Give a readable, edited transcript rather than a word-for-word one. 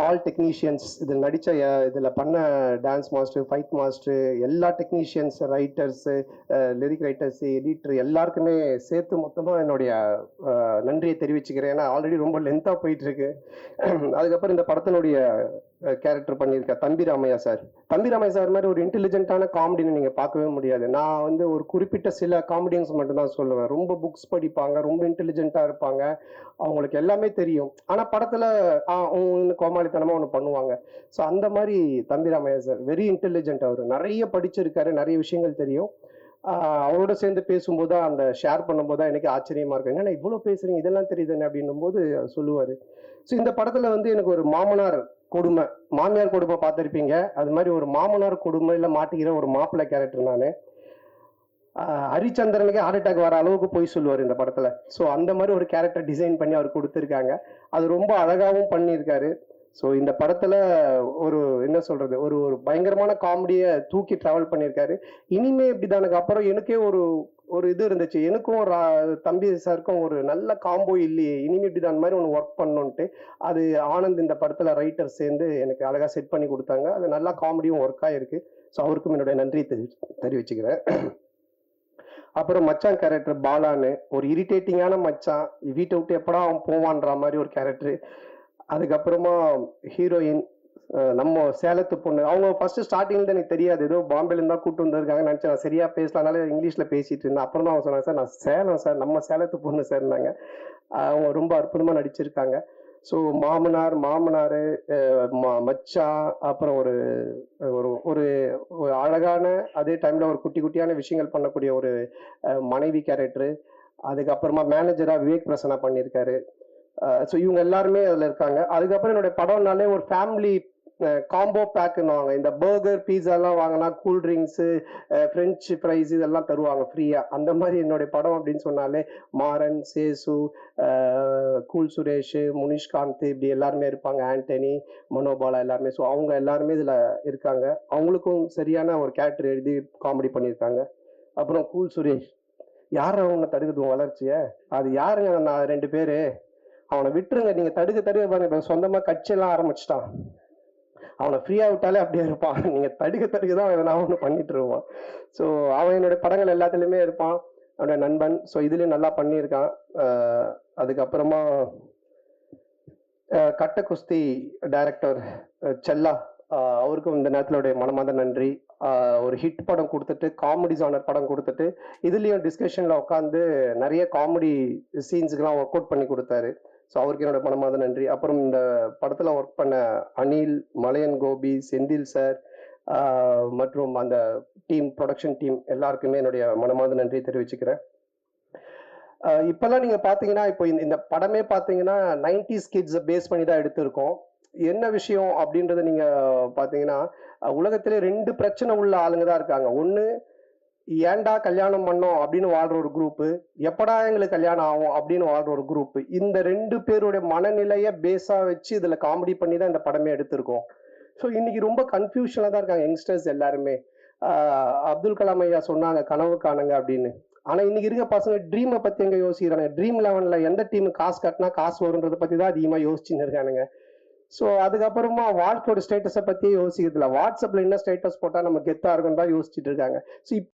All technicians இதில் நடித்த இதில் பண்ண டான்ஸ் மாஸ்டர், ஃபைட் மாஸ்டர், எல்லா technicians, writers, lyric writers, editor எல்லாருக்குமே சேர்த்து மொத்தமாக என்னுடைய நன்றியை தெரிவிச்சுக்கிறேன். ஏன்னா ஆல்ரெடி ரொம்ப லென்த்தாக போயிட்டுருக்கு. அதுக்கப்புறம் இந்த படத்தினுடைய கேரக்டர் பண்ணியிருக்க தம்பி ராமையா சார். தம்பி ராமையா சார் மாதிரி ஒரு இன்டெலிஜென்ட்டான காமெடின்னு நீங்கள் பார்க்கவே முடியாது. நான் வந்து ஒரு குறிப்பிட்ட சில காமெடியன்ஸ் மட்டும்தான் சொல்லுவேன். ரொம்ப புக்ஸ் படிப்பாங்க, ரொம்ப இன்டெலிஜென்ட்டாக இருப்பாங்க, அவங்களுக்கு எல்லாமே தெரியும். ஆனால் படத்தில் கோமாளித்தனமாக ஒன்று பண்ணுவாங்க. ஸோ அந்த மாதிரி தம்பி ராமையா சார் வெரி இன்டெலிஜென்ட். அவர் நிறைய படிச்சிருக்காரு, நிறைய விஷயங்கள் தெரியும். அவரோட சேர்ந்து பேசும்போது தான், அந்த ஷேர் பண்ணும்போது தான் எனக்கு ஆச்சரியமா இருக்கு. ஏன்னா இவ்வளோ பேசுறீங்க, இதெல்லாம் தெரியுதுன்னு அப்படின்னும் போது சொல்லுவார். ஸோ இந்த படத்தில் வந்து எனக்கு ஒரு மாமனார் கொடுமை, மாமியார் கொடுமை பார்த்துருப்பீங்க. அது மாதிரி ஒரு மாமனார் கொடுமையில் மாட்டிக்கிற ஒரு மாப்பிள்ளை கேரக்டர் நான். ஹரிச்சந்திரனுக்கு ஹார்ட் அட்டாக் வர அளவுக்கு போய் சொல்லுவார் இந்த படத்தில். ஸோ அந்த மாதிரி ஒரு கேரக்டர் டிசைன் பண்ணி அவர் கொடுத்துருக்காங்க. அது ரொம்ப அழகாகவும் பண்ணியிருக்காரு. ஸோ இந்த படத்தில் ஒரு என்ன சொல்கிறது, ஒரு ஒரு பயங்கரமான காமெடியை தூக்கி ட்ராவல் பண்ணியிருக்காரு. இனிமே இப்படிதானுக்கு அப்புறம் எனக்கே ஒரு ஒரு இது இருந்துச்சு. எனக்கும் தம்பி சாருக்கும் ஒரு நல்ல காம்போ இல்லையே, இனிமே இப்படிதான் மாதிரி ஒன்று ஒர்க் பண்ணணுன்ட்டு. அது ஆனந்த் இந்த படத்தில் ரைட்டர் சேர்ந்து எனக்கு அழகாக செட் பண்ணி கொடுத்தாங்க. அது நல்லா காமெடியும் ஒர்க் ஆகிருக்கு. ஸோ அவருக்கும் என்னுடைய நன்றியை தெரிவிச்சுக்கிறேன். அப்புறம் மச்சான் கேரக்டர் பாலான்னு ஒரு இரிட்டேட்டிங்கான மச்சான், வீட்டை விட்டு எப்படா அவன் போவான்ற மாதிரி ஒரு கேரக்டர். அதுக்கப்புறமா ஹீரோயின் நம்ம சேலத்து பொண்ணு. அவங்க ஃபர்ஸ்ட் ஸ்டார்டிங்ல எனக்கு தெரியாது, ஏதோ பாம்பேல தான் கூட்டு வந்திருக்காங்க நினைச்சேன். நான் சரியா பேசலனால இங்கிலீஷ்ல பேசிட்டு இருந்தேன். அப்புறம் தான் அவங்க சொன்னாங்க, சார் நான் சேலம் சார், நம்ம சேலத்து பொண்ணு சார்னாங்க. அவங்க ரொம்ப அற்புதமா நடிச்சிருக்காங்க. ஸோ மாமனார், மச்சான், அப்புறம் ஒரு ஒரு ஒரு அழகான, அதே டைம்ல ஒரு குட்டி குட்டியான விஷயங்கள் பண்ணக்கூடிய ஒரு மனைவி கேரக்டரு. அதுக்கப்புறமா மேனேஜரா விவேக் பிரசன்னா பண்ணியிருக்காரு. ஸோ இவங்க எல்லாருமே அதில் இருக்காங்க. அதுக்கப்புறம் என்னுடைய படம்னாலே ஒரு ஃபேமிலி காம்போ பேக்குன்னுவாங்க. இந்த பர்கர், பீஸாலாம் வாங்கினா கூல் ட்ரிங்க்ஸு, ஃப்ரெஞ்ச் ஃப்ரைஸ் இதெல்லாம் தருவாங்க ஃப்ரீயாக. அந்த மாதிரி என்னுடைய படம் அப்படின்னு சொன்னாலே மாறன், சேசு, கூல் சுரேஷ், முனிஷ்காந்த் இப்படி எல்லாருமே இருப்பாங்க. ஆண்டனி, மனோபாலா எல்லாருமே. ஸோ அவங்க எல்லாருமே இதில் இருக்காங்க. அவங்களுக்கும் சரியான ஒரு கேரக்டர் எழுதி காமெடி பண்ணியிருக்காங்க. அப்புறம் கூல் சுரேஷ், யார் அவங்க தடுக்குது வளர்ச்சியை, அது யாருங்க? நான் 2 பேர், அவனை விட்டுருங்க, நீங்கள் தடுக்க பாருங்க, சொந்தமாக கட்சியெல்லாம் ஆரம்பிச்சிட்டான். அவனை ஃப்ரீயாக விட்டாலே அப்படியே இருப்பான். நீங்கள் தடுக்க தான் எதனா ஒன்று பண்ணிட்டு இருப்பான். ஸோ அவன் என்னுடைய படங்கள் எல்லாத்துலேயுமே இருப்பான், அவனுடைய நண்பன். ஸோ இதுலேயும் நல்லா பண்ணியிருக்கான். அதுக்கப்புறமா கட்ட குஸ்தி டைரக்டர் செல்லா, அவருக்கும் இந்த நேரத்திலுடைய மனமார்ந்த நன்றி. ஒரு ஹிட் படம் கொடுத்துட்டு, காமெடி ஜானர் படம் கொடுத்துட்டு, இதுலேயும் டிஸ்கஷனில் உட்காந்து நிறைய காமெடி சீன்ஸுக்கெல்லாம் ஒர்க் அவுட் பண்ணி கொடுத்தாரு. ஸோ அவருக்கு என்னோட மனமார்ந்த நன்றி. அப்புறம் இந்த படத்தில் ஒர்க் பண்ண அனில், மலையன் கோபி, செந்தில் சார் மற்றும் அந்த டீம், ப்ரொடக்ஷன் டீம் எல்லாருக்குமே என்னுடைய மனமார்ந்த நன்றி தெரிவிச்சுக்கிறேன். இப்பெல்லாம் நீங்க பாத்தீங்கன்னா, இப்போ இந்த படமே பாத்தீங்கன்னா 90s கிட்ஸை பேஸ் பண்ணி தான் எடுத்திருக்கோம். என்ன விஷயம் அப்படின்றத நீங்க பாத்தீங்கன்னா, உலகத்திலே 2 பிரச்சனை உள்ள ஆளுங்க தான் இருக்காங்க. ஒண்ணு, ஏன்டா கல்யாணம் பண்ணோம் அப்படின்னு வாழ்ற ஒரு குரூப்பு, எப்படா எங்களுக்கு கல்யாணம் ஆகும் அப்படின்னு வாழ்ற ஒரு குரூப். இந்த 2 பேருடைய மனநிலையை பேஸா வச்சு இதுல காமெடி பண்ணி தான் இந்த படமே எடுத்திருக்கோம். ஸோ இன்னைக்கு ரொம்ப கன்ஃபியூஷன்ல தான் இருக்காங்க யங்ஸ்டர்ஸ் எல்லாருமே. அப்துல் கலாம் ஐயா சொன்னாங்க கனவு காணுங்க அப்படின்னு. ஆனா இன்னைக்கு இருக்க பசங்க ட்ரீமை பத்தி எங்க யோசிக்கிறாங்க? ட்ரீம் 11ல எந்த டீம் காசு கட்டினா காசு வரும்ன்றதை பத்தி தான் அதிகமா யோசிச்சுன்னு இருக்கானுங்க. ஸோ அதுக்கப்புறமா வாழ்க்கையோட ஸ்டேட்டஸை பத்தியே யோசிக்கிறதுல, வாட்ஸ்அப்ல என்ன ஸ்டேட்டஸ் போட்டா நம்ம கெத்தா இருக்கும் தான் யோசிச்சுட்டு இருக்காங்க. ஸோ